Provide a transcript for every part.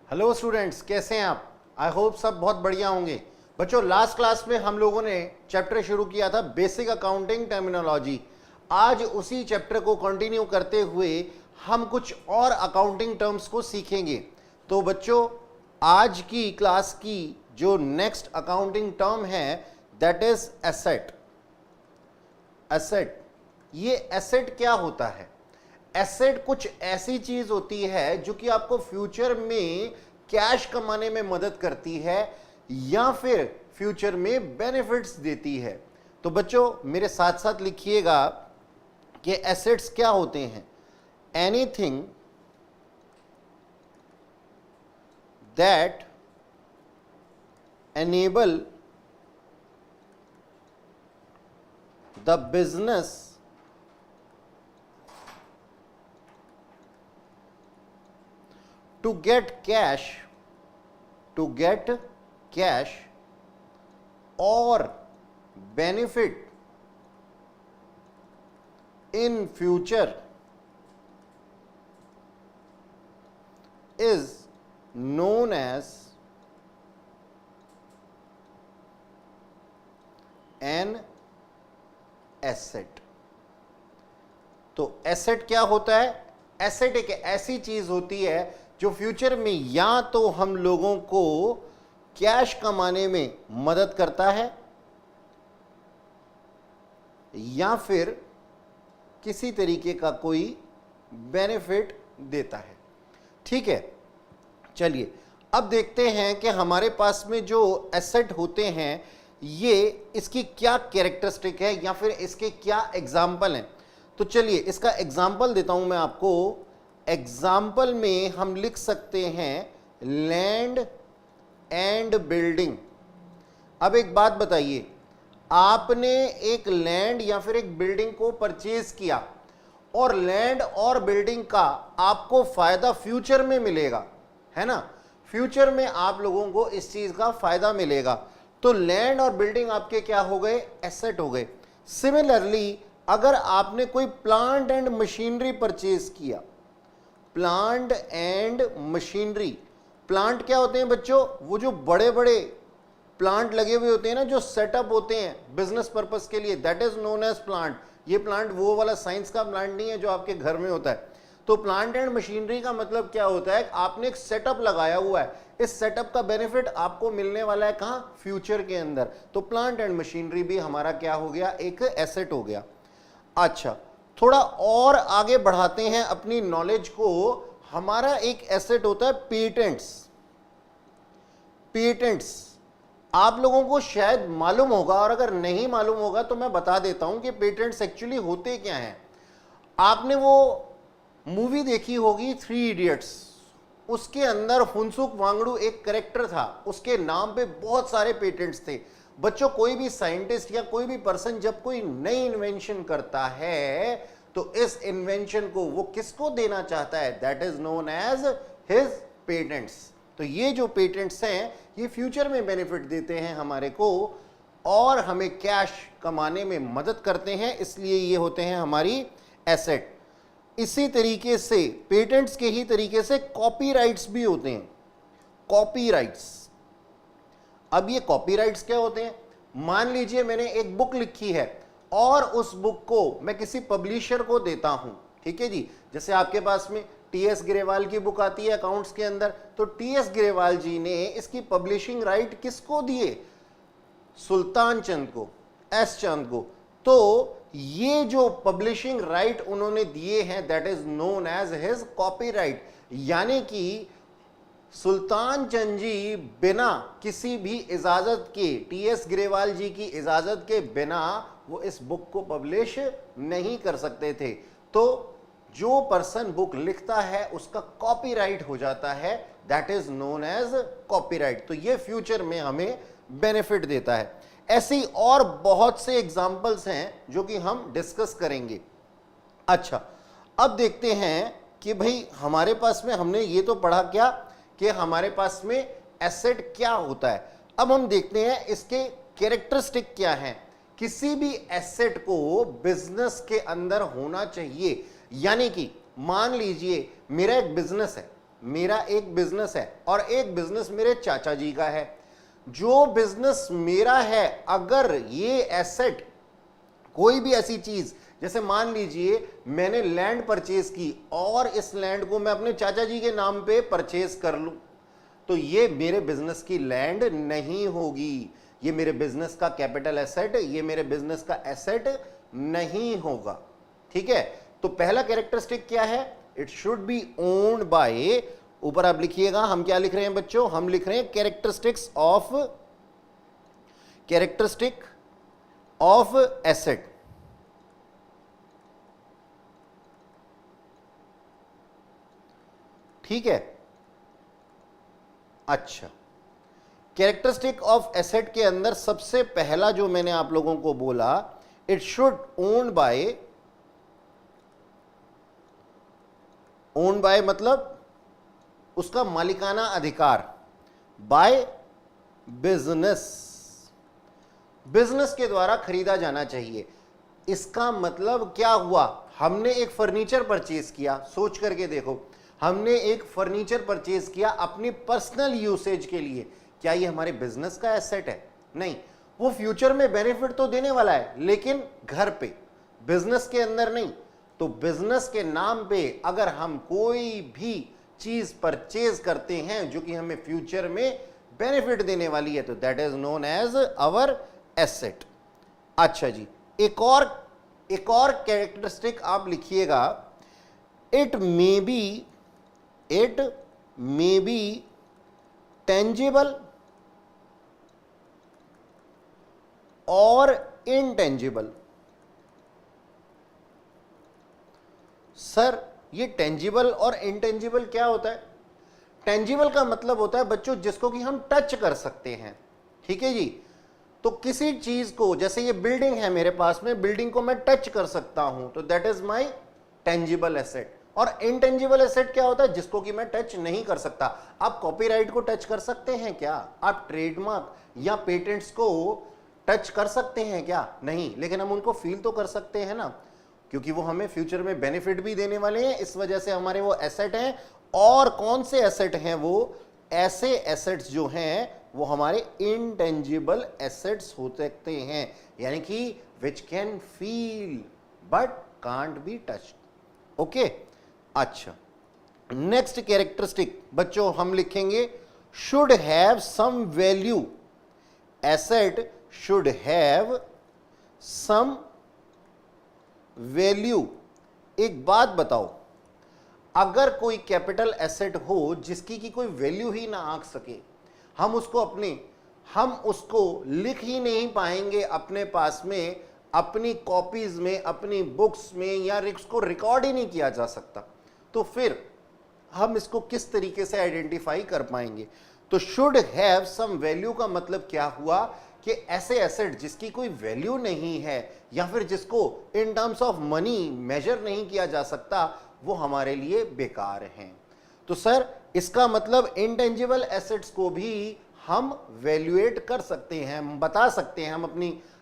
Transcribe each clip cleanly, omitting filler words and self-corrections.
Hello students, कैसे हैं आप? आई होप सब बहुत बढ़िया होंगे। बच्चों, लास्ट क्लास में हम लोगों ने चैप्टर शुरू किया था बेसिक अकाउंटिंग टर्मिनोलॉजी। आज उसी चैप्टर को कंटिन्यू करते हुए हम कुछ और अकाउंटिंग टर्म्स को सीखेंगे। तो बच्चों, आज की क्लास की जो नेक्स्ट अकाउंटिंग टर्म है दैट इज एसेट। एसेट, ये एसेट क्या होता है? एसेट कुछ ऐसी चीज होती है जो कि आपको फ्यूचर में कैश कमाने में मदद करती है या फिर फ्यूचर में बेनिफिट्स देती है। तो बच्चों, मेरे साथ साथ लिखिएगा कि एसेट्स क्या होते हैं। Anything that enable the business to get cash or benefit in future is known as an asset। तो एसेट क्या होता है? एसेट एक ऐसी चीज होती है जो फ्यूचर में या तो हम लोगों को कैश कमाने में मदद करता है या फिर किसी तरीके का कोई बेनिफिट देता है। ठीक है, चलिए अब देखते हैं कि हमारे पास में जो एसेट होते हैं ये इसकी क्या कैरेक्टरिस्टिक है या फिर इसके क्या एग्जाम्पल हैं। तो चलिए इसका एग्जाम्पल देता हूं मैं आपको। एग्जाम्पल में हम लिख सकते हैं लैंड एंड बिल्डिंग। अब एक बात बताइए, आपने एक लैंड या फिर एक बिल्डिंग को परचेज किया और लैंड और बिल्डिंग का आपको फायदा फ्यूचर में मिलेगा, है ना? फ्यूचर में आप लोगों को इस चीज का फायदा मिलेगा। तो लैंड और बिल्डिंग आपके क्या हो गए? एसेट हो गए। सिमिलरली अगर आपने कोई प्लांट एंड मशीनरी परचेज किया, प्लांट एंड मशीनरी, प्लांट क्या होते हैं बच्चों? वो जो बड़े बड़े प्लांट लगे हुए होते हैं ना, जो सेटअप होते हैं बिजनेस पर्पस के लिए, that is known as plant. ये प्लांट वो वाला साइंस का प्लांट नहीं है जो आपके घर में होता है। तो प्लांट एंड मशीनरी का मतलब क्या होता है? आपने एक सेटअप लगाया हुआ है, इस सेटअप का बेनिफिट आपको मिलने वाला है कहां? फ्यूचर के अंदर। तो प्लांट एंड मशीनरी भी हमारा क्या हो गया? एक एसेट हो गया। अच्छा, थोड़ा और आगे बढ़ाते हैं अपनी नॉलेज को। हमारा एक एसेट होता है पेटेंट्स। पेटेंट्स आप लोगों को शायद मालूम होगा, और अगर नहीं मालूम होगा तो मैं बता देता हूं कि पेटेंट्स एक्चुअली होते क्या हैं। आपने वो मूवी देखी होगी 3 इडियट्स, उसके अंदर फुनसुक वांगडू एक कैरेक्टर था, उसके नाम पे बहुत सारे पेटेंट्स थे। बच्चों, कोई भी साइंटिस्ट या कोई भी पर्सन जब कोई नई इन्वेंशन करता है तो इस इन्वेंशन को वो किसको देना चाहता है? That is known as his patents. तो ये जो पेटेंट्स हैं ये फ्यूचर में बेनिफिट देते हैं हमारे को और हमें कैश कमाने में मदद करते हैं, इसलिए ये होते हैं हमारी एसेट। इसी तरीके से पेटेंट्स के ही तरीके से कॉपीराइट्स भी होते हैं। कॉपीराइट्स, अब ये कॉपीराइट्स क्या होते हैं? मान लीजिए मैंने एक बुक लिखी है और उस बुक को मैं किसी पब्लिशर को देता हूं, ठीक है जी। जैसे आपके पास में टीएस ग्रेवाल की बुक आती है अकाउंट्स के अंदर, तो टीएस ग्रेवाल जी ने इसकी पब्लिशिंग राइट किसको दिए? सुल्तान चंद को, एस चंद को। तो ये जो पब्लिशिंग राइट उन्होंने दिए हैं that is known as his copyright. यानी कि सुल्तान चंद जी बिना किसी भी इजाजत के, टीएस ग्रेवाल जी की इजाजत के बिना वो इस बुक को पब्लिश नहीं कर सकते थे। तो जो पर्सन बुक लिखता है उसका कॉपीराइट हो जाता है, that is known as copyright. तो ये फ्यूचर में हमें बेनिफिट देता है। ऐसी और बहुत से एग्जाम्पल्स हैं जो कि हम डिस्कस करेंगे। अच्छा, अब देखते हैं कि भाई हमारे पास में हमने ये तो पढ़ा क्या कि हमारे पास में एसेट क्या होता है। अब हम देखते हैं इसके कैरेक्टरिस्टिक क्या हैं। किसी भी एसेट को बिजनेस के अंदर होना चाहिए। यानी कि मान लीजिए मेरा एक बिजनेस है, मेरा एक बिजनेस है और एक बिजनेस मेरे चाचा जी का है। जो बिजनेस मेरा है, अगर ये एसेट, कोई भी ऐसी चीज, जैसे मान लीजिए मैंने लैंड परचेज की और इस लैंड को मैं अपने चाचा जी के नाम पे परचेज कर लूं, तो ये मेरे बिजनेस की लैंड नहीं होगी, ये मेरे बिजनेस का कैपिटल एसेट, ये मेरे बिजनेस का एसेट नहीं होगा। ठीक है, तो पहला कैरेक्टरिस्टिक क्या है? It should be owned by, ऊपर आप लिखिएगा, हम क्या लिख रहे हैं बच्चों? हम लिख रहे हैं कैरेक्टरिस्टिक ऑफ एसेट। ठीक है, अच्छा, कैरेक्टरिस्टिक ऑफ एसेट के अंदर सबसे पहला जो मैंने आप लोगों को बोला, इट शुड ओन्ड बाय मतलब उसका मालिकाना अधिकार, बाय बिजनेस, बिजनेस के द्वारा खरीदा जाना चाहिए। इसका मतलब क्या हुआ? हमने एक फर्नीचर परचेज किया, सोच करके देखो, हमने एक फर्नीचर परचेज किया अपनी पर्सनल यूसेज के लिए, क्या ये हमारे बिजनेस का एसेट है? नहीं, वो फ्यूचर में बेनिफिट तो देने वाला है, लेकिन घर पे, बिजनेस के अंदर नहीं। तो बिजनेस के नाम पे अगर हम कोई भी चीज परचेज करते हैं जो कि हमें फ्यूचर में बेनिफिट देने वाली है, तो that is known as our asset. अच्छा जी, एक और कैरेक्टरिस्टिक आप लिखिएगा, इट मे बी टेंजिबल और इनटेंजिबल। सर, ये टेंजिबल और इनटेंजिबल क्या होता है? टेंजिबल का मतलब होता है बच्चों जिसको कि हम टच कर सकते हैं। ठीक है जी, तो किसी चीज को, जैसे ये बिल्डिंग है मेरे पास में, बिल्डिंग को मैं टच कर सकता हूं, तो that is my tangible asset. और इनटेंजिबल एसेट क्या होता है? जिसको कि मैं टच नहीं कर सकता। आप कॉपीराइट को टच कर सकते हैं क्या? आप ट्रेडमार्क या पेटेंट्स को टच कर सकते हैं क्या? नहीं, लेकिन हम उनको फील तो कर सकते हैं ना, क्योंकि वो हमें फ्यूचर में बेनिफिट भी देने वाले हैं, इस वजह से हमारे वो एसेट हैं। और कौन से एसेट हैं वो? ऐसे एसेट्स जो हैं वो हमारे इनटेंजिबल एसेट्स हो सकते हैं, यानी कि which can feel but can't be touched. Okay, अच्छा, नेक्स्ट कैरेक्टरिस्टिक बच्चों हम लिखेंगे, should have some value. Asset should have some value. एक बात बताओ, अगर कोई कैपिटल एसेट हो जिसकी की कोई वैल्यू ही ना आ सके, हम उसको लिख ही नहीं पाएंगे अपने पास में, अपनी कॉपीज में, अपनी बुक्स में, या इसको रिकॉर्ड ही नहीं किया जा सकता, तो फिर हम इसको किस तरीके से आइडेंटिफाई कर पाएंगे? तो शुड हैव सम वैल्यू का मतलब क्या हुआ कि ऐसे एसेट जिसकी कोई वैल्यू नहीं है या फिर जिसको in terms of money measure नहीं किया जा सकता, वो हमारे लिए बेकार हैं। तो सर, इसका मतलब इंटेंजिबल एसेट्स को भी हम वैल्यूएट कर सकते हैं, हम बता सकते हैं,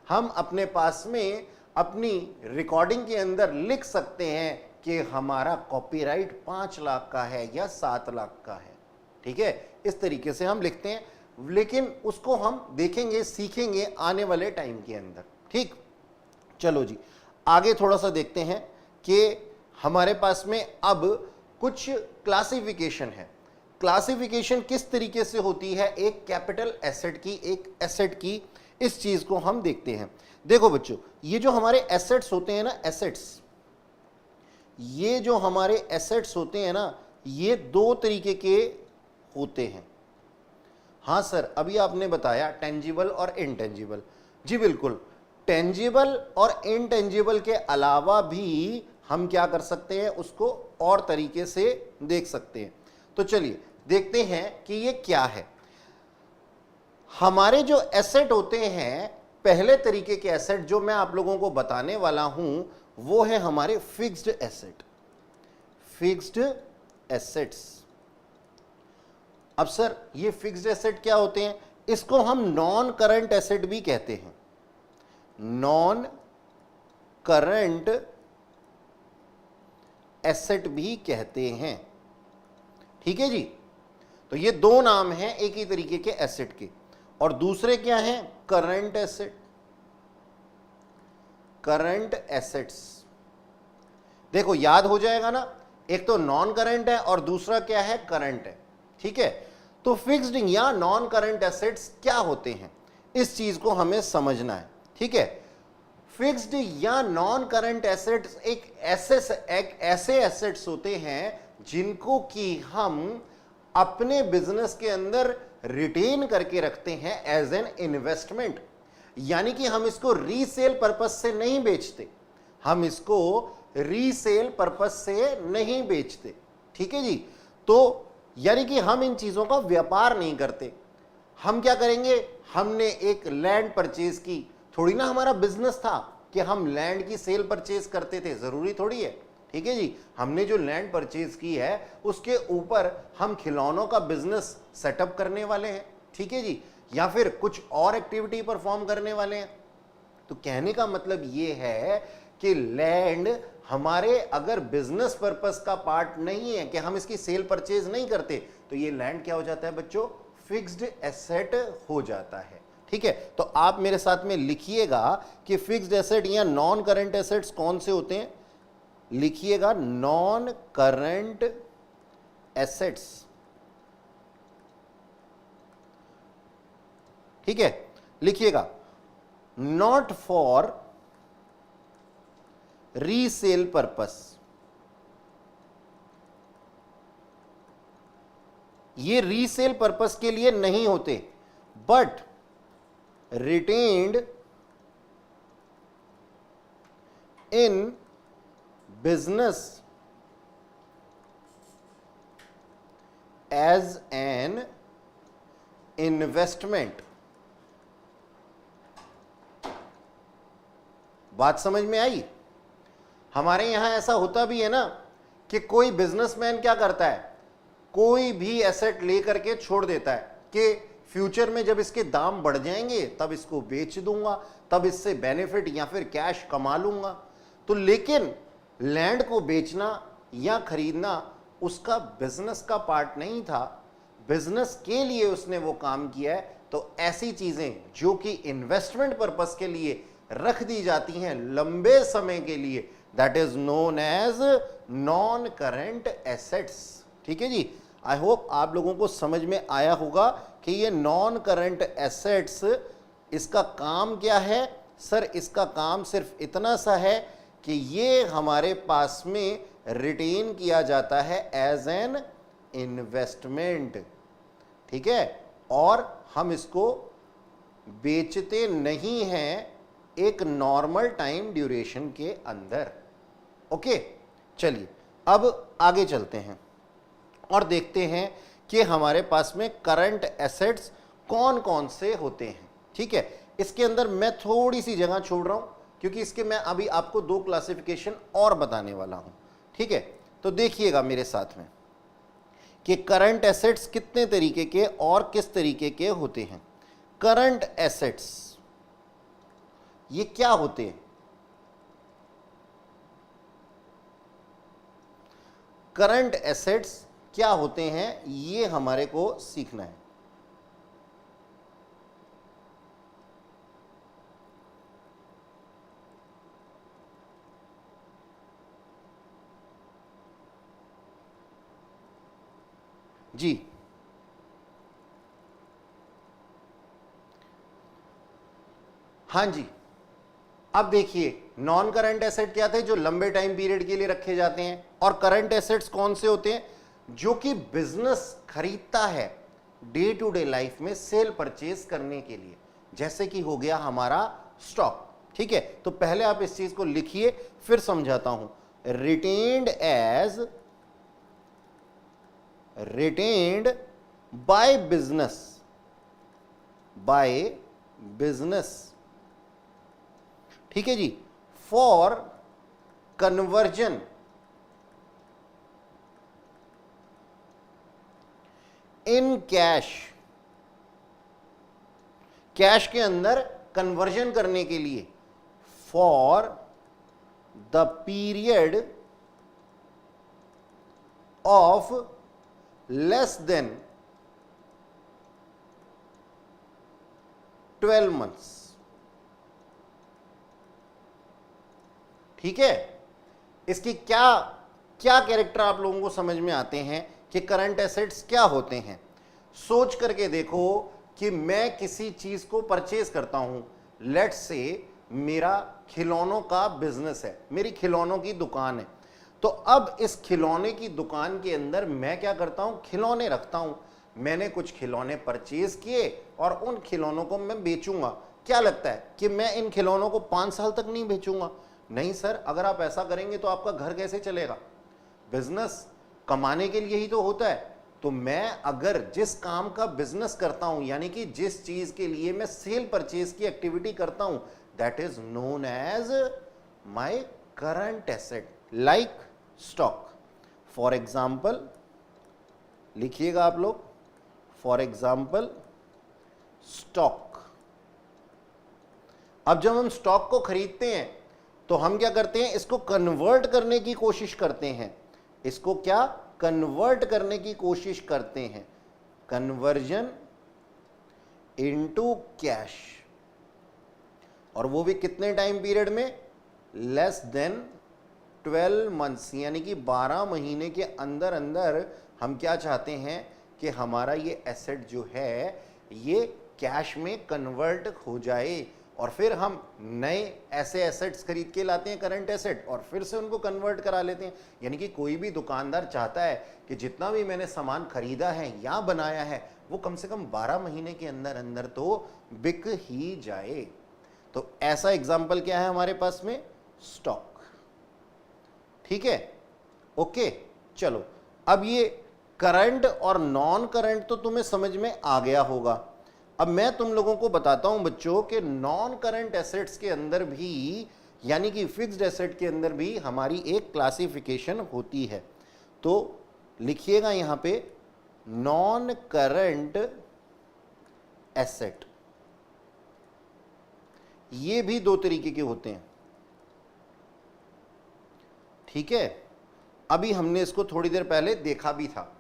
हम अपने पास में अपनी रिकॉर्डिंग के अंदर लिख सकते हैं कि हमारा कॉपीराइट 5 लाख का है या 7 लाख का है। ठीक है, इस तरीके से हम लिखते हैं, लेकिन उसको हम देखेंगे, सीखेंगे आने वाले टाइम के अंदर। ठीक, चलो जी, आगे थोड़ा सा देखते हैं कि हमारे पास में अब कुछ क्लासिफिकेशन है। क्लासिफिकेशन किस तरीके से होती है एक कैपिटल एसेट की, एक एसेट की, इस चीज को हम देखते हैं। देखो बच्चों, ये जो हमारे एसेट्स होते हैं ना, ये जो हमारे एसेट्स होते हैं ना, ये 2 तरीके के होते हैं। हाँ सर, अभी आपने बताया टेंजिबल और इनटेंजिबल। जी बिल्कुल, टेंजिबल और इनटेंजिबल के अलावा भी हम क्या कर सकते हैं, उसको और तरीके से देख सकते हैं। तो चलिए देखते हैं कि ये क्या है। हमारे जो एसेट होते हैं, पहले तरीके के एसेट जो मैं आप लोगों को बताने वाला हूं, वो है हमारे फिक्स्ड एसेट, फिक्स्ड एसेट्स। अब सर, ये फिक्स्ड एसेट क्या होते हैं? इसको हम नॉन करंट एसेट भी कहते हैं, नॉन करंट एसेट भी कहते हैं। ठीक है जी। तो ये दो नाम हैं एक ही तरीके के एसेट के। और दूसरे क्या हैं? Current asset, current assets. देखो याद हो जाएगा ना, एक तो नॉन करंट है और दूसरा क्या है? करंट है। ठीक है, तो फिक्स्ड या नॉन करंट एसेट्स क्या होते हैं, इस चीज को हमें समझना है। ठीक है, फिक्स्ड या नॉन करंट एसेट्स एक ऐसे एसेट्स होते हैं जिनको कि हम अपने बिजनेस के अंदर रिटेन करके रखते हैं एज एन इन्वेस्टमेंट, यानी कि हम इसको रीसेल पर्पस से नहीं बेचते, हम इसको रीसेल पर्पस से नहीं बेचते। ठीक है जी, तो यानी कि हम इन चीजों का व्यापार नहीं करते। हम क्या करेंगे? हमने एक लैंड परचेज की, थोड़ी ना हमारा बिजनेस था कि हम लैंड की सेल परचेज करते थे, जरूरी थोड़ी है। ठीक है जी, हमने जो लैंड परचेज की है उसके ऊपर हम खिलौनों का बिजनेस सेटअप करने वाले हैं। ठीक है जी, या फिर कुछ और एक्टिविटी परफॉर्म करने वाले हैं। तो कहने का मतलब ये है कि लैंड हमारे अगर बिजनेस पर्पस का पार्ट नहीं है, कि हम इसकी सेल परचेज नहीं करते, तो ये लैंड क्या हो जाता है बच्चों? फिक्स्ड एसेट हो जाता है। ठीक है, तो आप मेरे साथ में लिखिएगा कि फिक्स्ड एसेट या नॉन करंट एसेट्स कौन से होते हैं। लिखिएगा नॉन करंट एसेट्स। ठीक है, लिखिएगा नॉट फॉर रीसेल पर्पस। ये रीसेल पर्पस के लिए नहीं होते, but retained in business as an investment. बात समझ में आई? हमारे यहां ऐसा होता भी है ना कि कोई बिजनेसमैन क्या करता है, कोई भी एसेट लेकर के छोड़ देता है कि फ्यूचर में जब इसके दाम बढ़ जाएंगे तब इसको बेच दूंगा, तब इससे बेनिफिट या फिर कैश कमा लूंगा। तो लेकिन लैंड को बेचना या खरीदना उसका बिजनेस का पार्ट नहीं था, बिजनेस के लिए उसने वो काम किया है। तो ऐसी चीजें जो कि इन्वेस्टमेंट पर्पस के लिए रख दी जाती हैं लंबे समय के लिए, that is known as non current assets. ठीक है जी, आई होप आप लोगों को समझ में आया होगा कि ये नॉन करंट एसेट्स, इसका काम क्या है? सर इसका काम सिर्फ इतना सा है कि ये हमारे पास में रिटेन किया जाता है एज एन इन्वेस्टमेंट। ठीक है, और हम इसको बेचते नहीं हैं एक नॉर्मल टाइम ड्यूरेशन के अंदर। ओके, चलिए अब आगे चलते हैं और देखते हैं कि हमारे पास में करंट एसेट्स कौन कौन से होते हैं। ठीक है, इसके अंदर मैं थोड़ी सी जगह छोड़ रहा हूं क्योंकि इसके मैं अभी आपको दो क्लासिफिकेशन और बताने वाला हूं। ठीक है, तो देखिएगा मेरे साथ में कि करंट एसेट्स कितने तरीके के और किस तरीके के होते हैं। करंट एसेट्स ये क्या होते हैं? करंट एसेट्स क्या होते हैं ये हमारे को सीखना है। जी, हाँ जी, अब देखिए नॉन करंट एसेट क्या थे? जो लंबे टाइम पीरियड के लिए रखे जाते हैं। और करंट एसेट्स कौन से होते हैं? जो कि बिजनेस खरीदता है डे टू डे लाइफ में सेल परचेज करने के लिए, जैसे कि हो गया हमारा स्टॉक। ठीक है, तो पहले आप इस चीज को लिखिए फिर समझाता हूं। Retained by business. ठीक है जी, for conversion in cash. Cash के अंदर कन्वर्जन करने के लिए, for the period of less than 12 months. ठीक है, इसकी क्या क्या कैरेक्टर आप लोगों को समझ में आते हैं कि करंट एसेट्स क्या होते हैं। सोच करके देखो कि मैं किसी चीज को परचेज करता हूं, लेट्स से मेरा खिलौनों का बिजनेस है, मेरी खिलौनों की दुकान है। तो अब इस खिलौने की दुकान के अंदर मैं क्या करता हूं, खिलौने रखता हूं। मैंने कुछ खिलौने परचेज किए और उन खिलौनों को मैं बेचूंगा। क्या लगता है कि मैं इन खिलौनों को 5 साल तक नहीं बेचूंगा? नहीं सर, अगर आप ऐसा करेंगे तो आपका घर कैसे चलेगा? बिजनेस कमाने के लिए ही तो होता है। तो मैं अगर जिस काम का बिजनेस करता हूं, यानी कि जिस चीज के लिए मैं सेल परचेज की एक्टिविटी करता हूं, that is known as my current asset, like stock. For example लिखिएगा आप लोग, फॉर एग्जाम्पल स्टॉक। अब जब हम स्टॉक को खरीदते हैं तो हम क्या करते हैं, इसको कन्वर्ट करने की कोशिश करते हैं। इसको क्या कन्वर्ट करने की कोशिश करते हैं, कन्वर्जन इनटू कैश। और वो भी कितने टाइम पीरियड में? लेस देन 12 मंथ्स, यानी कि 12 महीने के अंदर अंदर हम क्या चाहते हैं कि हमारा ये एसेट जो है ये कैश में कन्वर्ट हो जाए, और फिर हम नए ऐसे एसेट्स खरीद के लाते हैं, करंट एसेट, और फिर से उनको कन्वर्ट करा लेते हैं। यानी कि कोई भी दुकानदार चाहता है कि जितना भी मैंने सामान खरीदा है या बनाया है वो कम से कम 12 महीने के अंदर अंदर तो बिक ही जाए। तो ऐसा एग्जाम्पल क्या है हमारे पास में? स्टॉक। ठीक है, ओके। चलो, अब ये करंट और नॉन करंट तो तुम्हें समझ में आ गया होगा। अब मैं तुम लोगों को बताता हूं बच्चों कि नॉन करंट एसेट्स के अंदर भी, यानी कि फिक्स्ड एसेट के अंदर भी हमारी एक क्लासिफिकेशन होती है। तो लिखिएगा यहां पे, नॉन करंट एसेट। ये भी 2 तरीके के होते हैं। ठीक है, अभी हमने इसको थोड़ी देर पहले देखा भी था।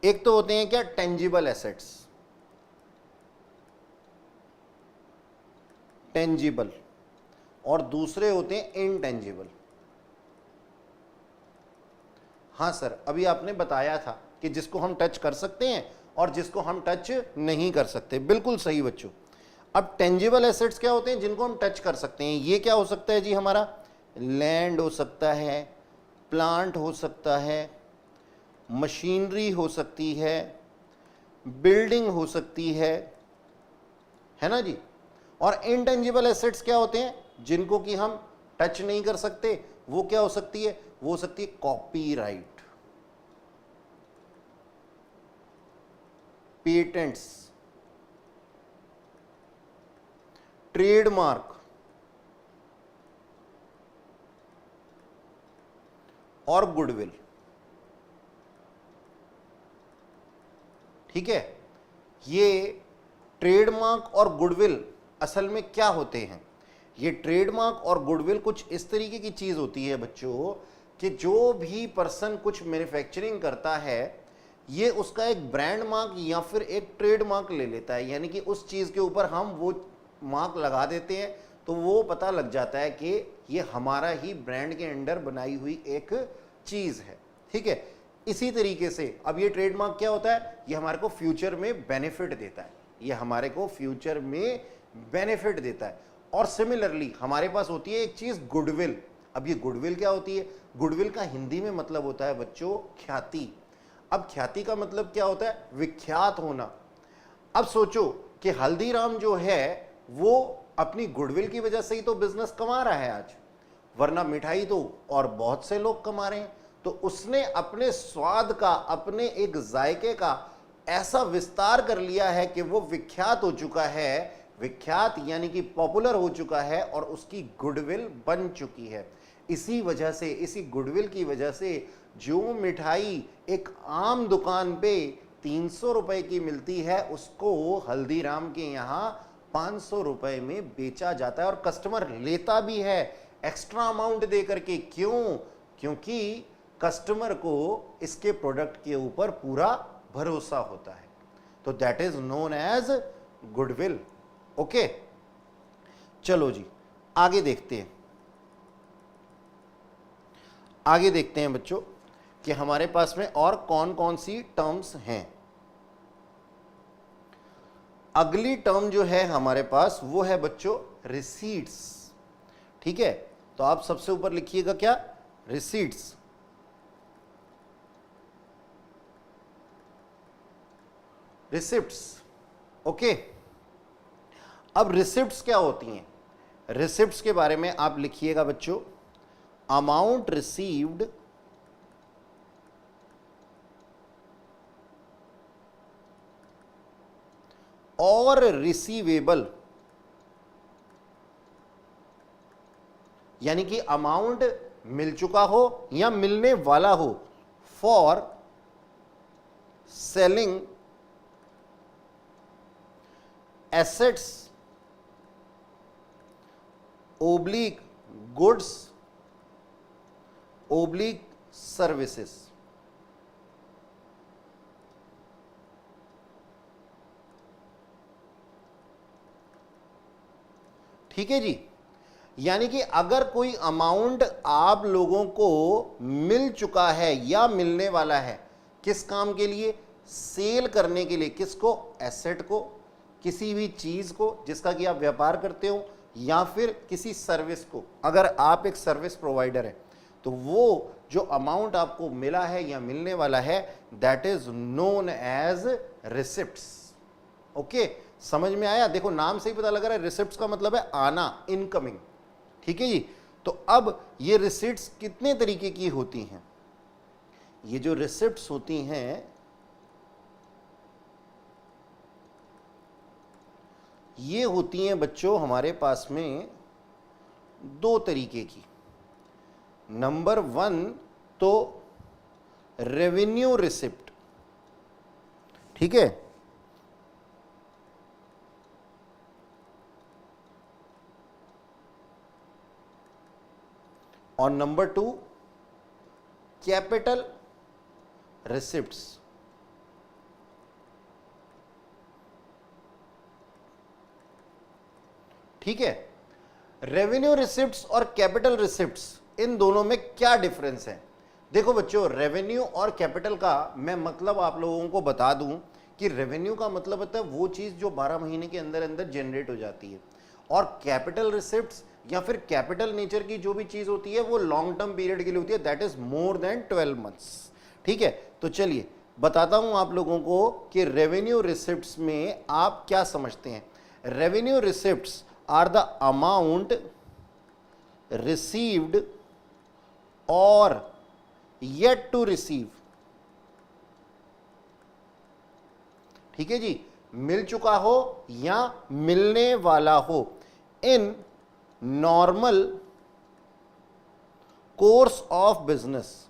एक तो होते हैं क्या, टेंजिबल एसेट्स, टेंजिबल, और दूसरे होते हैं इनटेंजिबल। हाँ सर, अभी आपने बताया था कि जिसको हम टच कर सकते हैं और जिसको हम टच नहीं कर सकते। बिल्कुल सही बच्चों। अब टेंजिबल एसेट्स क्या होते हैं? जिनको हम टच कर सकते हैं। ये क्या हो सकता है जी? हमारा लैंड हो सकता है, प्लांट हो सकता है, मशीनरी हो सकती है, बिल्डिंग हो सकती है ना जी। और इनटेंजिबल एसेट्स क्या होते हैं? जिनको कि हम टच नहीं कर सकते। वो क्या हो सकती है? वो हो सकती है कॉपीराइट, पेटेंट्स, ट्रेडमार्क और गुडविल। ठीक है, ये ट्रेडमार्क और गुडविल असल में क्या होते हैं? ये ट्रेडमार्क और गुडविल कुछ इस तरीके की चीज होती है बच्चों कि जो भी पर्सन कुछ मैन्युफैक्चरिंग करता है, ये उसका एक ब्रांड मार्क या फिर एक ट्रेडमार्क ले लेता है। यानी कि उस चीज के ऊपर हम वो मार्क लगा देते हैं, तो वो पता लग जाता है कि ये हमारा ही ब्रांड के अंडर बनाई हुई एक चीज है। ठीक है, इसी तरीके से अब ये ट्रेडमार्क क्या होता है? ये हमारे को फ्यूचर में बेनिफिट देता है। ये हमारे को फ्यूचर में बेनिफिट देता है। और सिमिलरली हमारे पास होती है एक चीज गुडविल। अब ये गुडविल क्या होती है? गुडविल का हिंदी में मतलब होता है बच्चों ख्याति। अब ख्याति का मतलब क्या होता है? विख्यात होना। अब सोचो कि हल्दीराम जो है वो अपनी गुडविल की वजह से ही तो बिजनेस कमा रहा है आज, वरना मिठाई तो और बहुत से लोग कमा रहे हैं। तो उसने अपने स्वाद का, अपने एक जायके का ऐसा विस्तार कर लिया है कि वो विख्यात हो चुका है। विख्यात यानी कि पॉपुलर हो चुका है और उसकी गुडविल बन चुकी है। इसी वजह से, इसी गुडविल की वजह से जो मिठाई एक आम दुकान पे 300 रुपए की मिलती है, उसको हल्दीराम के यहाँ 500 रुपए में बेचा जाता है। और कस्टमर लेता भी है एक्स्ट्रा अमाउंट दे करके। क्यों? क्योंकि कस्टमर को इसके प्रोडक्ट के ऊपर पूरा भरोसा होता है, तो that is known as goodwill. Okay, चलो जी आगे देखते हैं। आगे देखते हैं बच्चों कि हमारे पास में और कौन कौन सी टर्म्स हैं। अगली टर्म जो है हमारे पास वो है बच्चों रिसीट्स। ठीक है, तो आप सबसे ऊपर लिखिएगा क्या, रिसीट्स। रिसिप्ट्स। ओके, अब रिसिप्ट्स क्या होती हैं? रिसिप्ट्स के बारे में आप लिखिएगा बच्चों, अमाउंट रिसीव्ड और रिसीवेबल, यानी कि अमाउंट मिल चुका हो या मिलने वाला हो, for selling assets oblique goods oblique services. ठीक है जी, यानी कि अगर कोई अमाउंट आप लोगों को मिल चुका है या मिलने वाला है, किस काम के लिए? सेल करने के लिए। किसको? एसेट को, किसी भी चीज को जिसका कि आप व्यापार करते हो, या फिर किसी सर्विस को। अगर आप एक सर्विस प्रोवाइडर है तो वो जो अमाउंट आपको मिला है या मिलने वाला है, that is known as receipts. Okay, समझ में आया? देखो नाम से ही पता लग रहा है, रिसिप्ट्स का मतलब है आना, इनकमिंग। ठीक है जी, तो अब ये रिसिप्ट्स कितने तरीके की होती हैं? ये जो रिसिप्ट्स होती हैं ये होती हैं बच्चों हमारे पास में दो तरीके की। नंबर 1 तो रेवेन्यू रिसिप्ट। ठीक है, और नंबर 2 कैपिटल रिसिप्ट्स। ठीक है, रेवेन्यू रिसिप्ट्स और कैपिटल रिसिप्ट्स, इन दोनों में क्या डिफरेंस है? देखो बच्चों, रेवेन्यू और कैपिटल का मैं मतलब आप लोगों को बता दूं कि रेवेन्यू का मतलब होता है वो चीज जो 12 महीने के अंदर अंदर जनरेट हो जाती है, और कैपिटल रिसिप्ट्स या फिर कैपिटल नेचर की जो भी चीज होती है वो लॉन्ग टर्म पीरियड के लिए होती है, that is more than 12 months. ठीक है, तो चलिए बताता हूं आप लोगों को कि रेवेन्यू रिसिप्ट्स में आप क्या समझते हैं। Revenue receipts are the amount received or yet to receive। ठीक है जी, मिल चुका हो या मिलने वाला हो, इन normal course of business.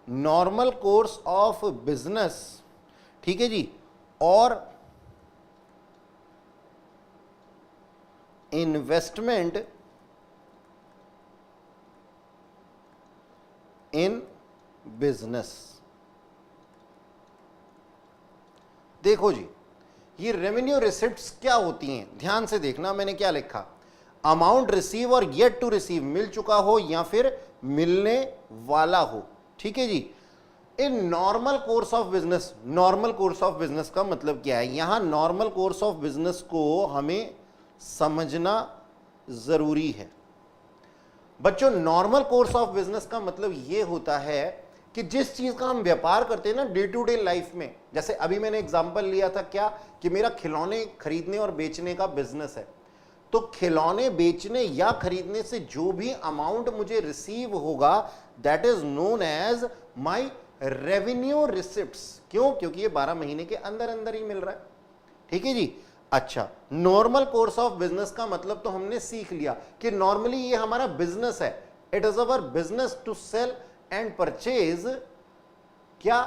Normal course of business. ठीक है जी, और इन्वेस्टमेंट इन बिजनेस। देखो जी, ये रेवेन्यू रिसिप्ट्स क्या होती हैं, ध्यान से देखना मैंने क्या लिखा। अमाउंट रिसीव और येट टू रिसीव, मिल चुका हो या फिर मिलने वाला हो। ठीक है जी, in normal course of business. Normal course of business का मतलब क्या है? यहां नॉर्मल कोर्स ऑफ बिजनेस को हमें समझना जरूरी है बच्चों। नॉर्मल कोर्स ऑफ बिजनेस का मतलब यह होता है कि जिस चीज का हम व्यापार करते हैं ना डे टू डे लाइफ में, जैसे अभी मैंने एग्जांपल लिया था क्या, कि मेरा खिलौने खरीदने और बेचने का बिजनेस है, तो खिलौने बेचने या खरीदने से जो भी अमाउंट मुझे रिसीव होगा, that is known as my revenue receipts. क्यों? क्योंकि ये 12 महीने के अंदर अंदर ही मिल रहा है। ठीक है जी, अच्छा, नॉर्मल कोर्स ऑफ बिजनेस का मतलब तो हमने सीख लिया कि नॉर्मली ये हमारा बिजनेस है, it is our business to sell and purchase, क्या,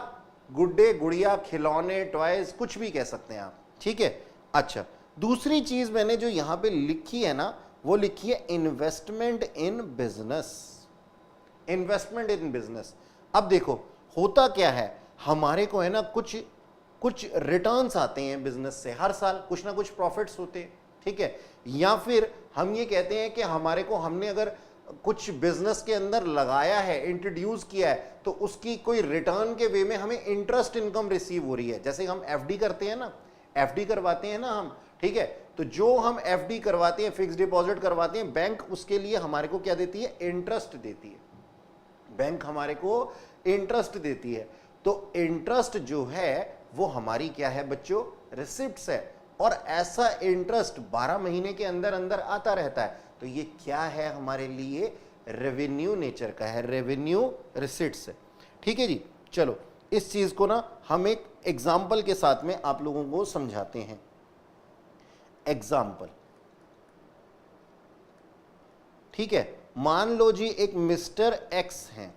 गुड्डे गुड़िया, खिलौने, टॉयज, कुछ भी कह सकते हैं आप। ठीक है, अच्छा, दूसरी चीज मैंने जो यहां पे लिखी है ना, वो लिखिए investment in business. Investment in business. अब देखो होता क्या है, हमारे को है ना कुछ कुछ रिटर्न्स आते हैं बिजनेस से, हर साल कुछ ना कुछ प्रॉफिट्स होते हैं, ठीक है। या फिर हम ये कहते हैं कि हमारे को, हमने अगर कुछ बिजनेस के अंदर लगाया है, इंट्रोड्यूस किया है, तो उसकी कोई रिटर्न के वे में हमें इंटरेस्ट इनकम रिसीव हो रही है। जैसे हम एफडी करते हैं ना, एफडी करवाते हैं ना हम, ठीक है। तो जो हम एफडी करवाते हैं, फिक्स डिपॉजिट करवाते हैं, बैंक उसके लिए हमारे को क्या देती है, इंटरेस्ट देती है। बैंक हमारे को इंटरेस्ट देती है। तो इंटरेस्ट जो है वो हमारी क्या है बच्चों, रिसिप्ट्स है। और ऐसा इंटरेस्ट 12 महीने के अंदर अंदर आता रहता है। तो ये क्या है हमारे लिए, रेवेन्यू नेचर का है, रेवेन्यू रिसिट्स है, ठीक है जी। चलो इस चीज को ना हम एक एग्जाम्पल के साथ में आप लोगों को समझाते हैं। एग्जाम्पल, ठीक है। मान लो जी एक मिस्टर एक्स हैं,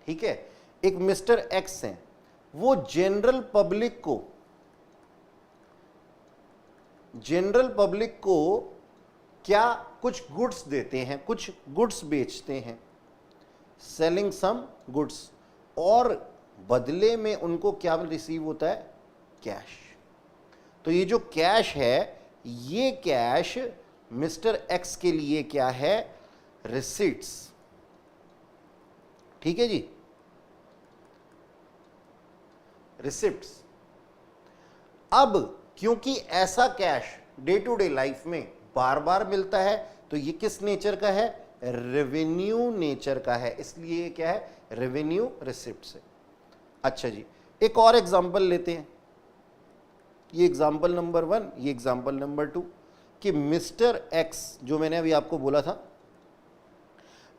ठीक है, एक मिस्टर एक्स हैं, वो जनरल पब्लिक को क्या कुछ गुड्स देते हैं, कुछ गुड्स बेचते हैं, सेलिंग सम गुड्स, और बदले में उनको क्या रिसीव होता है, कैश। तो ये जो कैश है, ये कैश मिस्टर एक्स के लिए क्या है, रिसीट्स, ठीक है जी, रिसिप्ट्स। अब क्योंकि ऐसा cash day to day life में बार बार मिलता है, तो ये किस नेचर का है, रेवेन्यू नेचर का है, इसलिए क्या है, रेवेन्यू रिसिप्ट्स है। अच्छा जी, एक और एग्जांपल लेते हैं। ये एग्जांपल नंबर 1, ये एग्जांपल नंबर 2, कि मिस्टर एक्स, जो मैंने अभी आपको बोला था,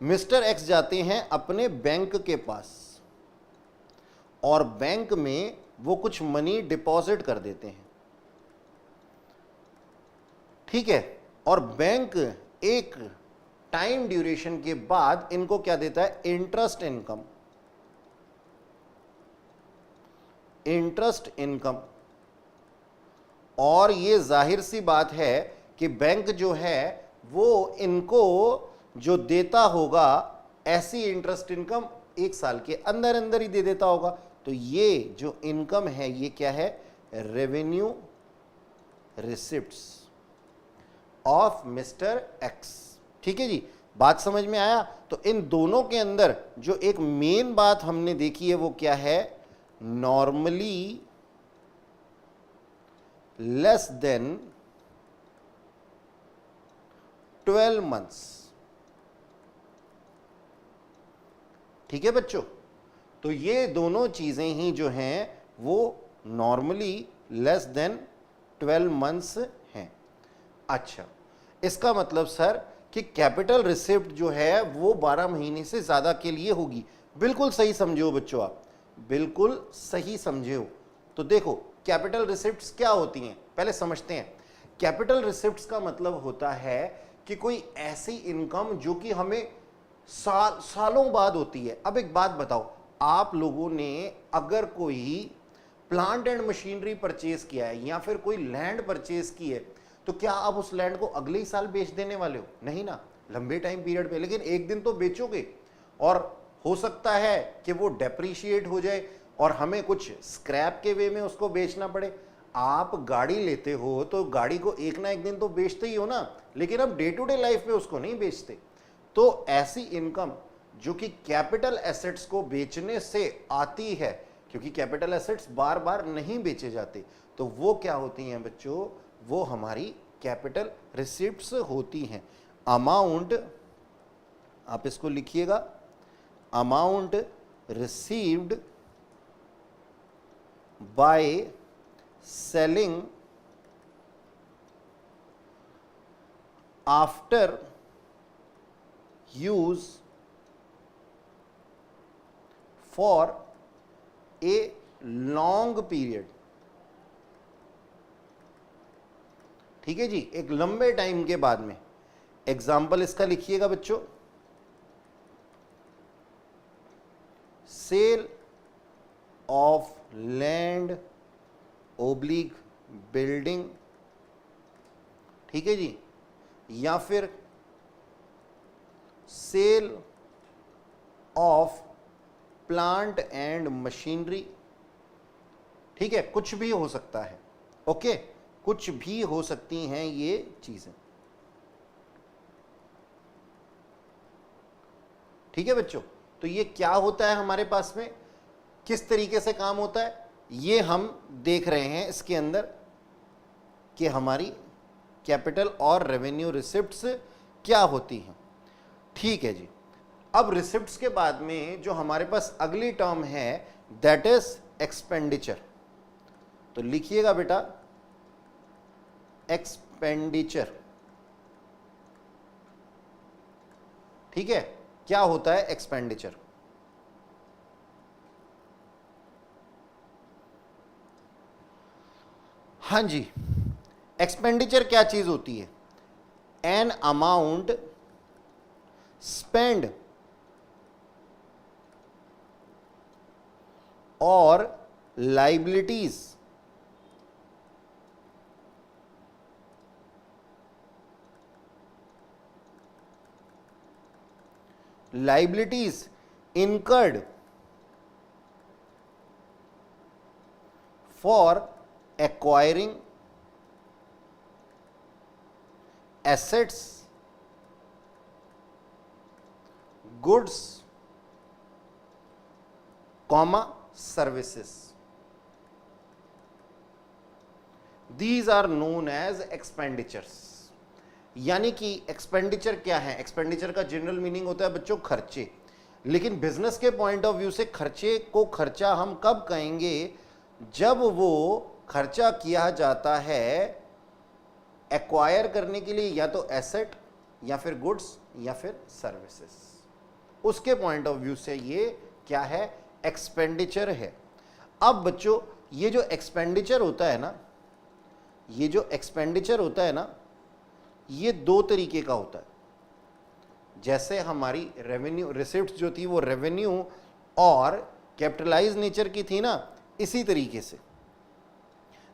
मिस्टर एक्स जाते हैं अपने बैंक के पास और बैंक में वो कुछ मनी डिपॉजिट कर देते हैं, ठीक है। और बैंक एक टाइम ड्यूरेशन के बाद इनको क्या देता है, इंटरेस्ट इनकम, इंटरेस्ट इनकम। और ये जाहिर सी बात है कि बैंक जो है वो इनको जो देता होगा ऐसी इंटरेस्ट इनकम 1 साल के अंदर अंदर ही दे देता होगा। तो ये जो इनकम है ये क्या है, revenue receipts of mister X, ठीक है जी। बात समझ में आया। तो इन दोनों के अंदर जो एक मेन बात हमने देखी है वो क्या है, नॉर्मली लेस देन 12 मंथ्स, ठीक है बच्चों। तो ये दोनों चीजें ही जो हैं वो नॉर्मली लेस देन 12 मंथ्स हैं। अच्छा, इसका मतलब सर कि कैपिटल रिसिप्ट जो है वो 12 महीने से ज्यादा के लिए होगी। बिल्कुल सही समझे हो बच्चों, आप बिल्कुल सही समझे हो। तो देखो कैपिटल रिसिप्ट्स क्या होती हैं, पहले समझते हैं। कैपिटल रिसिप्ट्स का मतलब होता है कि कोई ऐसी इनकम जो कि हमें सालों बाद होती है। अब एक बात बताओ, आप लोगों ने अगर कोई प्लांट एंड मशीनरी परचेज किया है या फिर कोई लैंड परचेज की है, तो क्या आप उस लैंड को अगले ही साल बेच देने वाले हो? नहीं ना, लंबे टाइम पीरियड पे। लेकिन एक दिन तो बेचोगे और हो सकता है कि वो डेप्रीशिएट हो जाए और हमें कुछ स्क्रैप के वे में उसको बेचना पड़े। आप गाड़ी लेते हो तो गाड़ी को एक ना एक दिन तो बेचते ही हो ना, लेकिन अब डे टू डे लाइफ में उसको नहीं बेचते। तो ऐसी इनकम जो कि कैपिटल एसेट्स को बेचने से आती है, क्योंकि कैपिटल एसेट्स बार बार नहीं बेचे जाते, तो वो क्या होती हैं बच्चों, वो हमारी कैपिटल रिसिप्ट्स होती हैं। अमाउंट, आप इसको लिखिएगा, amount received by selling after use for a long period, ठीक है जी, एक लंबे टाइम के बाद में। एग्जाम्पल इसका लिखिएगा बच्चों, sale of land oblique building, ठीक है जी, या फिर sale of plant and machinery, ठीक है, कुछ भी हो सकता है, ओके, कुछ भी हो सकती हैं ये चीजें, ठीक है बच्चों। तो ये क्या होता है हमारे पास में, किस तरीके से काम होता है, ये हम देख रहे हैं इसके अंदर कि हमारी कैपिटल और रेवेन्यू रिसिप्ट्स क्या होती हैं, ठीक है जी। अब रिसिप्ट्स के बाद में जो हमारे पास अगली टर्म है दैट इज एक्सपेंडिचर। तो लिखिएगा बेटा एक्सपेंडिचर, ठीक है। क्या होता है एक्सपेंडिचर? हाँ जी, एक्सपेंडिचर क्या चीज होती है? एन अमाउंट स्पेंड और liabilities incurred for acquiring assets, goods, services. These are known as expenditures. यानी कि एक्सपेंडिचर क्या है? एक्सपेंडिचर का जनरल मीनिंग होता है बच्चों खर्चे, लेकिन बिजनेस के पॉइंट ऑफ व्यू से खर्चे को खर्चा हम कब कहेंगे? जब वो खर्चा किया जाता है एक्वायर करने के लिए, या तो एसेट या फिर गुड्स या फिर सर्विसेज, उसके पॉइंट ऑफ व्यू से ये क्या है? एक्सपेंडिचर है। अब बच्चों ये जो एक्सपेंडिचर होता है ना, ये जो एक्सपेंडिचर होता है ना, ये दो तरीके का होता है। जैसे हमारी रेवेन्यू रिसिप्ट्स जो थी वो रेवेन्यू और कैपिटलाइज नेचर की थी ना, इसी तरीके से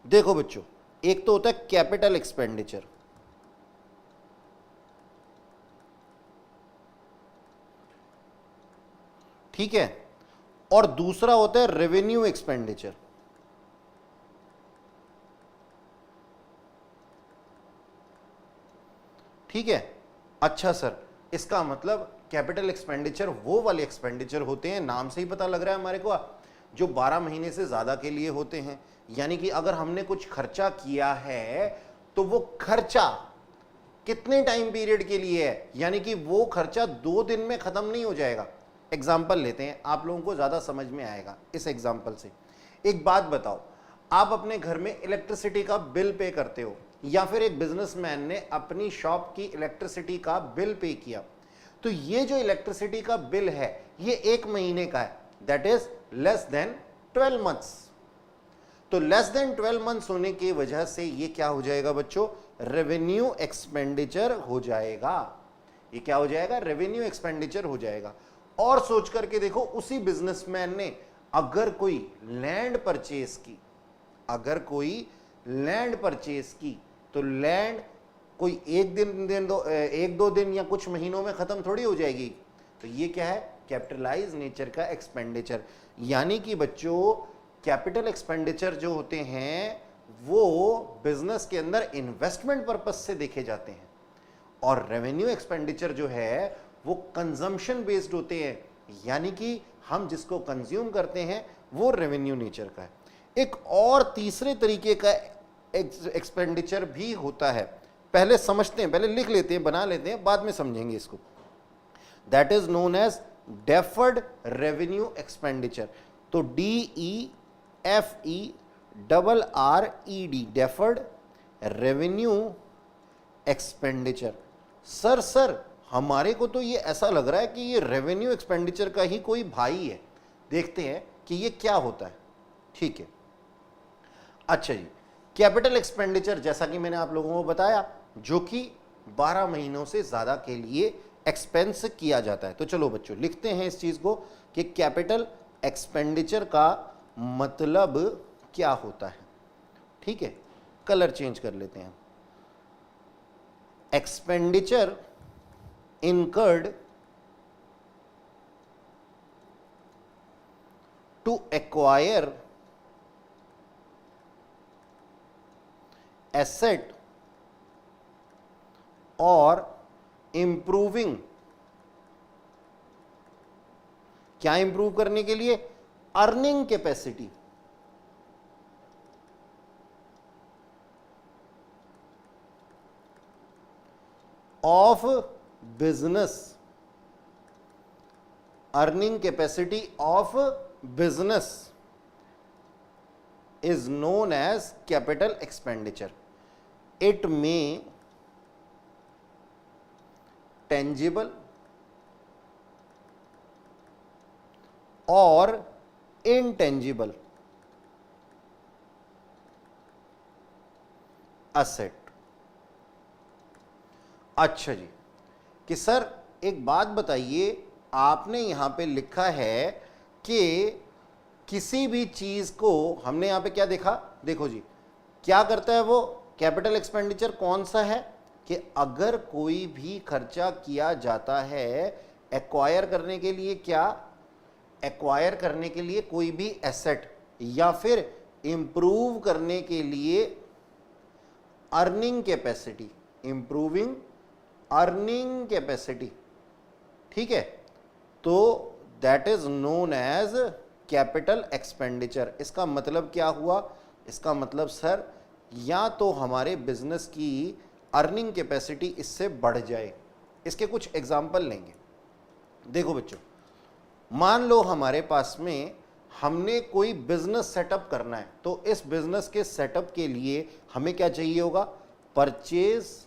देखो बच्चों, एक तो होता है कैपिटल एक्सपेंडिचर, ठीक है, और दूसरा होता है रेवेन्यू एक्सपेंडिचर। ठीक है, अच्छा सर, इसका मतलब कैपिटल एक्सपेंडिचर वो वाले एक्सपेंडिचर होते हैं, नाम से ही पता लग रहा है हमारे को, जो 12 महीने से ज्यादा के लिए होते हैं। यानी कि अगर हमने कुछ खर्चा किया है तो वो खर्चा कितने टाइम पीरियड के लिए है, यानी कि वो खर्चा 2 दिन में खत्म नहीं हो जाएगा। एग्जाम्पल लेते हैं, आप लोगों को ज्यादा समझ में आएगा इस एग्जाम्पल से। एक बात बताओ, आप अपने घर में इलेक्ट्रिसिटी का बिल पे करते हो, या फिर एक बिजनेसमैन ने अपनी शॉप की इलेक्ट्रिसिटी का बिल पे किया, तो ये जो इलेक्ट्रिसिटी का बिल है ये 1 महीने का है, that is less than 12 months. तो लेस देन 12 मंथ्स होने की वजह से ये क्या हो जाएगा बच्चों? रेवेन्यू एक्सपेंडिचर हो जाएगा। ये क्या हो जाएगा? रेवेन्यू एक्सपेंडिचर हो जाएगा। और सोच करके देखो, उसी बिजनेसमैन ने अगर कोई लैंड परचेज की, अगर कोई लैंड परचेज की, तो लैंड कोई एक दो दिन या कुछ महीनों में खत्म थोड़ी हो जाएगी। तो ये क्या है? कैपिटलाइज नेचर का एक्सपेंडिचर। यानी कि बच्चों कैपिटल एक्सपेंडिचर जो होते हैं वो बिजनेस के अंदर इन्वेस्टमेंट पर्पस से देखे जाते हैं, और रेवेन्यू एक्सपेंडिचर जो है वो कंजम्पशन बेस्ड होते हैं, यानी कि हम जिसको कंज्यूम करते हैं वो रेवेन्यू नेचर का है। एक और तीसरे तरीके का एक्सपेंडिचर भी होता है, पहले समझते हैं, पहले लिख लेते हैं, बना लेते हैं, बाद में समझेंगे इसको। That is known as deferred revenue expenditure. तो DEFERRED, deferred revenue expenditure. Sir हमारे को तो ये ऐसा लग रहा है कि ये रेवेन्यू एक्सपेंडिचर का ही कोई भाई है, देखते हैं कि ये क्या होता है। ठीक है, अच्छा जी, कैपिटल एक्सपेंडिचर जैसा कि मैंने आप लोगों को बताया, जो कि 12 महीनों से ज्यादा के लिए एक्सपेंस किया जाता है। तो चलो बच्चों लिखते हैं इस चीज को कि कैपिटल एक्सपेंडिचर का मतलब क्या होता है। ठीक है, कलर चेंज कर लेते हैं। Expenditure incurred to acquire asset और improving, क्या इंप्रूव करने के लिए? Earning capacity. Of business, earning capacity of business is known as capital expenditure. It may tangible or intangible asset. अच्छा जी, कि सर एक बात बताइए, आपने यहां पे लिखा है कि किसी भी चीज को, हमने यहां पे क्या देखा, देखो जी क्या करता है वो कैपिटल एक्सपेंडिचर, कौन सा है कि अगर कोई भी खर्चा किया जाता है एक्वायर करने के लिए, क्या एक्वायर करने के लिए कोई भी एसेट या फिर इंप्रूव करने के लिए earning capacity, improving earning capacity, ठीक है, तो that is known as capital expenditure. इसका मतलब क्या हुआ? इसका मतलब सर या तो हमारे बिजनेस की अर्निंग कैपेसिटी इससे बढ़ जाए। इसके कुछ एग्जाम्पल लेंगे। देखो बच्चों, मान लो हमारे पास में हमने कोई बिजनेस सेटअप करना है, तो इस बिजनेस के सेटअप के लिए हमें क्या चाहिए होगा? Purchase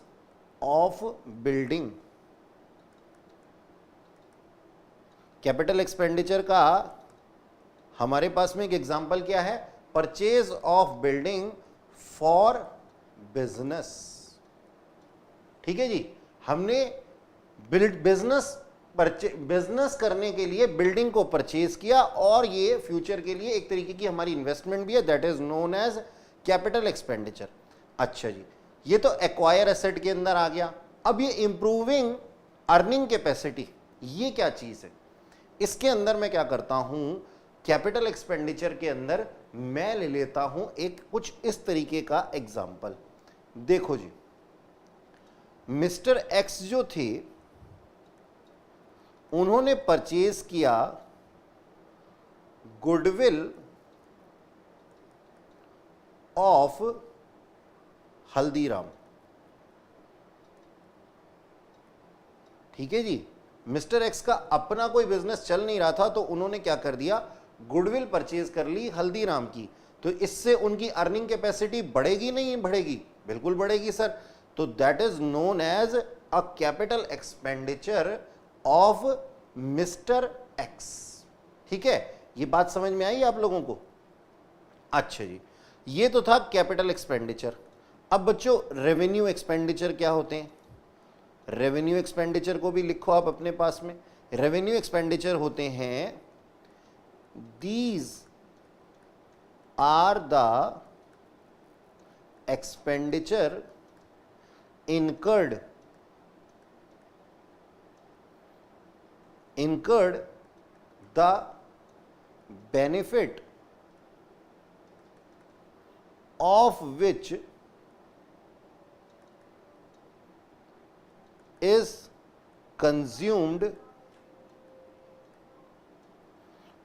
of building. Capital expenditure का हमारे पास में एक एग्जांपल क्या है? Purchase of building for business. ठीक है जी, हमने बिजनेस करने के लिए बिल्डिंग को परचेज किया और ये फ्यूचर के लिए एक तरीके की हमारी इन्वेस्टमेंट भी है, that is known as capital expenditure. अच्छा जी, ये तो एक्वायर एसेट के अंदर आ गया। अब ये इंप्रूविंग अर्निंग कैपेसिटी, ये क्या चीज है? इसके अंदर मैं क्या करता हूं, कैपिटल एक्सपेंडिचर के अंदर मैं ले लेता हूं एक कुछ इस तरीके का एग्जाम्पल। देखो जी, मिस्टर एक्स जो थे उन्होंने परचेज किया गुडविल ऑफ हल्दीराम। ठीक है जी, मिस्टर एक्स का अपना कोई बिजनेस चल नहीं रहा था, तो उन्होंने क्या कर दिया? गुडविल परचेज कर ली हल्दीराम की। तो इससे उनकी अर्निंग कैपेसिटी बढ़ेगी नहीं बढ़ेगी? बिल्कुल बढ़ेगी सर। तो that is known as a capital expenditure of mister X. ठीक है, ये बात समझ में आई आप लोगों को? अच्छा जी, ये तो था कैपिटल एक्सपेंडिचर। अब बच्चों, रेवेन्यू एक्सपेंडिचर क्या होते हैं? रेवेन्यू एक्सपेंडिचर को भी लिखो आप अपने पास में। रेवेन्यू एक्सपेंडिचर होते हैं, these are the expenditure incurred the benefit of which is consumed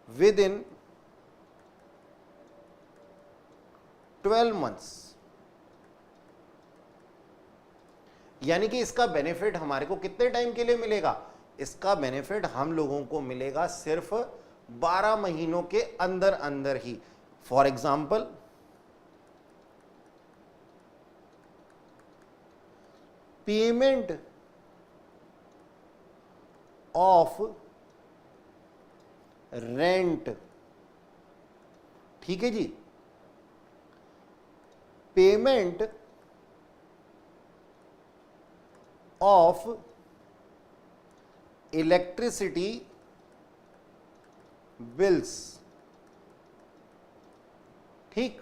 within 12 months। यानी कि इसका बेनिफिट हमारे को कितने टाइम के लिए मिलेगा? इसका बेनिफिट हम लोगों को मिलेगा सिर्फ 12 महीनों के अंदर अंदर ही। For example, payment of rent. ठीक है जी, पेमेंट ऑफ इलेक्ट्रिसिटी बिल्स। ठीक,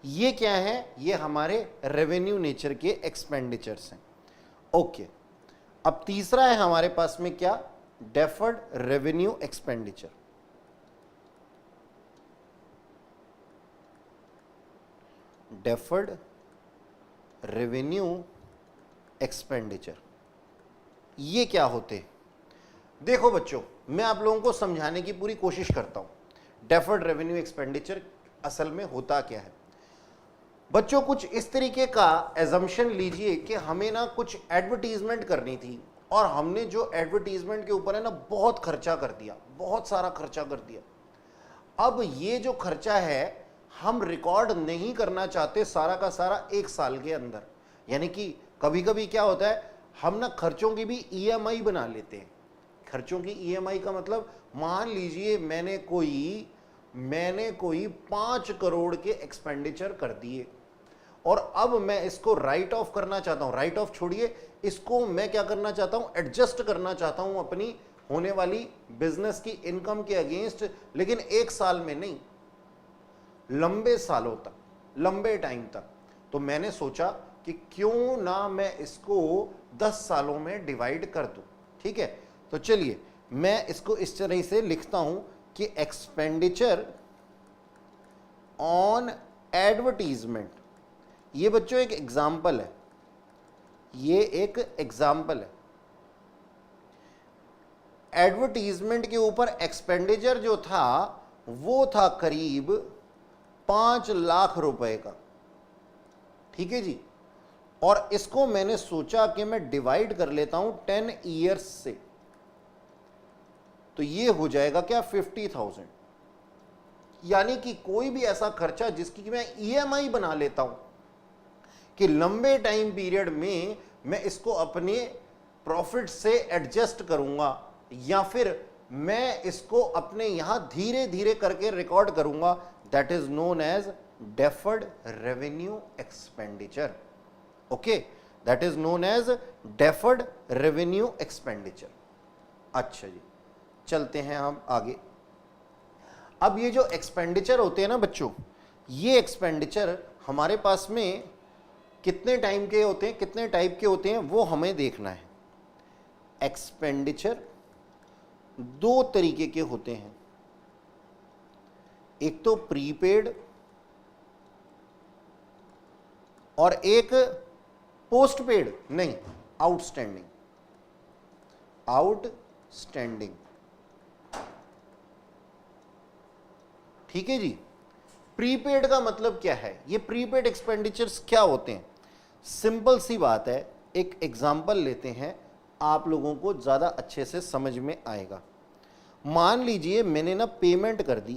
ये क्या है? ये हमारे रेवेन्यू नेचर के एक्सपेंडिचर्स हैं। ओके, अब तीसरा है हमारे पास में क्या, deferred revenue expenditure. Deferred revenue expenditure ये क्या होते हैं? देखो बच्चों, मैं आप लोगों को समझाने की पूरी कोशिश करता हूं डेफर्ड रेवेन्यू एक्सपेंडिचर असल में होता क्या है। बच्चों कुछ इस तरीके का एजम्पशन लीजिए कि हमें ना कुछ एडवर्टीजमेंट करनी थी और हमने जो एडवर्टीजमेंट के ऊपर है ना बहुत खर्चा कर दिया, बहुत सारा खर्चा कर दिया। अब ये जो खर्चा है हम रिकॉर्ड नहीं करना चाहते सारा का सारा एक साल के अंदर। यानी कि कभी कभी क्या होता है, हम ना खर्चों की भी ईएमआई बना लेते हैं। खर्चों की ईएमआई का मतलब, मान लीजिए मैंने कोई 5 करोड़ के एक्सपेंडिचर कर दिए और अब मैं इसको राइट ऑफ करना चाहता हूं। राइट ऑफ छोड़िए, इसको मैं क्या करना चाहता हूं, एडजस्ट करना चाहता हूं अपनी होने वाली बिजनेस की इनकम के अगेंस्ट, लेकिन एक साल में नहीं, लंबे सालों तक, लंबे टाइम तक। तो मैंने सोचा कि क्यों ना मैं इसको 10 सालों में डिवाइड कर दूं। ठीक है, तो चलिए मैं इसको इस तरह से लिखता हूं कि एक्सपेंडिचर ऑन एडवर्टीजमेंट। ये बच्चों एक एग्जाम्पल है, ये एक एग्जाम्पल है। एडवर्टीजमेंट के ऊपर एक्सपेंडिचर जो था वो था करीब 5 लाख रुपए का। ठीक है जी, और इसको मैंने सोचा कि मैं डिवाइड कर लेता हूं 10 ईयर्स से, तो ये हो जाएगा क्या, 50,000। यानी कि कोई भी ऐसा खर्चा जिसकी मैं ईएमआई बना लेता हूं कि लंबे टाइम पीरियड में मैं इसको अपने प्रॉफिट से एडजस्ट करूंगा या फिर मैं इसको अपने यहां धीरे धीरे करके रिकॉर्ड करूंगा, that is known as deferred revenue expenditure. Okay, that is known as deferred revenue expenditure. अच्छा जी, चलते हैं हम आगे। अब ये जो एक्सपेंडिचर होते हैं ना बच्चों, ये एक्सपेंडिचर हमारे पास में कितने टाइम के होते हैं, कितने टाइप के होते हैं, वो हमें देखना है। एक्सपेंडिचर 2 तरीके के होते हैं, एक तो प्रीपेड और एक पोस्टपेड, नहीं आउटस्टैंडिंग। आउटस्टैंडिंग, ठीक है जी। प्रीपेड का मतलब क्या है, ये प्रीपेड एक्सपेंडिचर्स क्या होते हैं? सिंपल सी बात है, एक एग्जांपल लेते हैं, आप लोगों को ज़्यादा अच्छे से समझ में आएगा। मान लीजिए मैंने ना पेमेंट कर दी,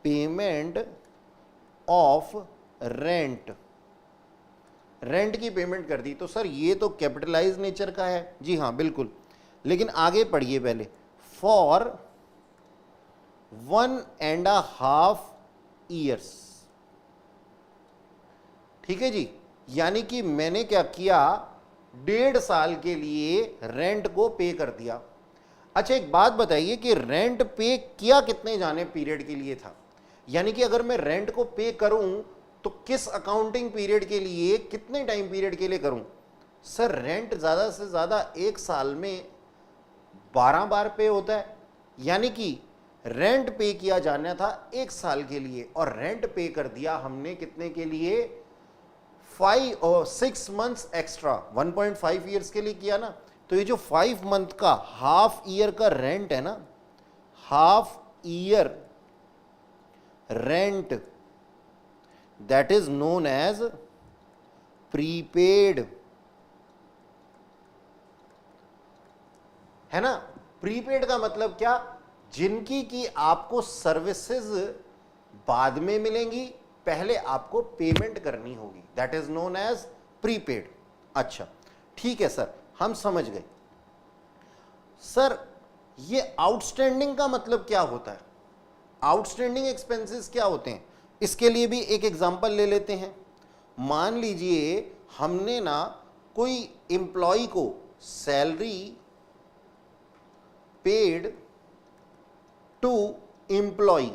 पेमेंट ऑफ रेंट, रेंट की पेमेंट कर दी, तो सर ये तो कैपिटलाइज नेचर का है। जी हाँ बिल्कुल, लेकिन आगे पढ़िए पहले, फॉर 1.5 ईयर्स। ठीक है जी, यानी कि मैंने क्या किया, 1.5 साल के लिए रेंट को पे कर दिया। अच्छा एक बात बताइए कि रेंट पे किया कितने जाने पीरियड के लिए था? यानी कि अगर मैं रेंट को पे करूं तो किस अकाउंटिंग पीरियड के लिए, कितने टाइम पीरियड के लिए करूं? सर रेंट ज़्यादा से ज़्यादा एक साल में 12 बार पे होता है, यानी कि रेंट पे किया जाना था 1 साल के लिए और रेंट पे कर दिया हमने कितने के लिए, 5 और 6 मंथ्स एक्स्ट्रा, 1.5 ईयर्स के लिए किया ना। तो ये जो 5 मंथ का हाफ ईयर का रेंट है ना, half year rent, that is known as prepaid, है ना। प्रीपेड का मतलब क्या, जिनकी की आपको सर्विसेज बाद में मिलेंगी, पहले आपको पेमेंट करनी होगी, that is known as prepaid. अच्छा ठीक है सर, हम समझ गए। सर ये आउटस्टैंडिंग का मतलब क्या होता है, आउटस्टैंडिंग एक्सपेंसेस क्या होते हैं? इसके लिए भी एक एग्जांपल ले लेते हैं। मान लीजिए हमने ना कोई एम्प्लॉय को सैलरी पेड टू एम्प्लॉय,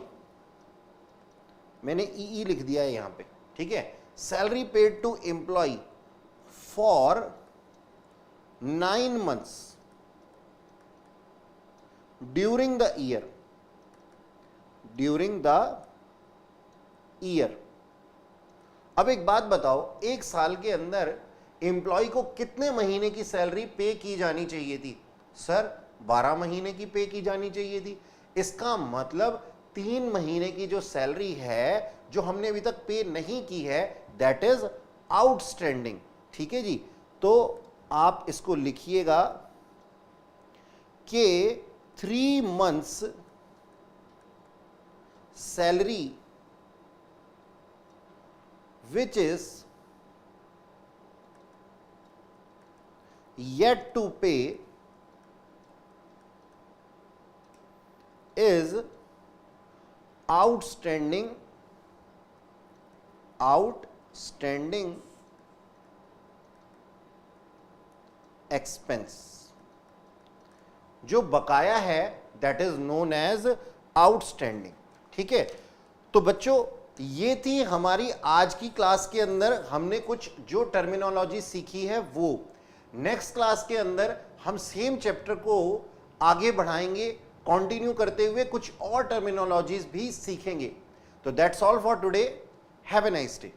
मैंने ई लिख दिया है यहां पे, ठीक है, salary paid to employ for 9 months during the year, अब एक बात बताओ, एक साल के अंदर एम्प्लॉय को कितने महीने की सैलरी पे की जानी चाहिए थी? सर 12 महीने की पे की जानी चाहिए थी। इसका मतलब 3 महीने की जो सैलरी है जो हमने अभी तक पे नहीं की है, दैट इज आउटस्टैंडिंग। ठीक है जी, तो आप इसको लिखिएगा कि 3 months salary which is yet to pay is outstanding expense। जो बकाया है that is known as outstanding. ठीक है, तो बच्चों ये थी हमारी आज की क्लास के अंदर हमने कुछ जो टर्मिनोलॉजी सीखी है वो। नेक्स्ट क्लास के अंदर हम सेम चैप्टर को आगे बढ़ाएंगे, कंटिन्यू करते हुए कुछ और टर्मिनोलॉजीज भी सीखेंगे। तो that's all for today, have a nice day.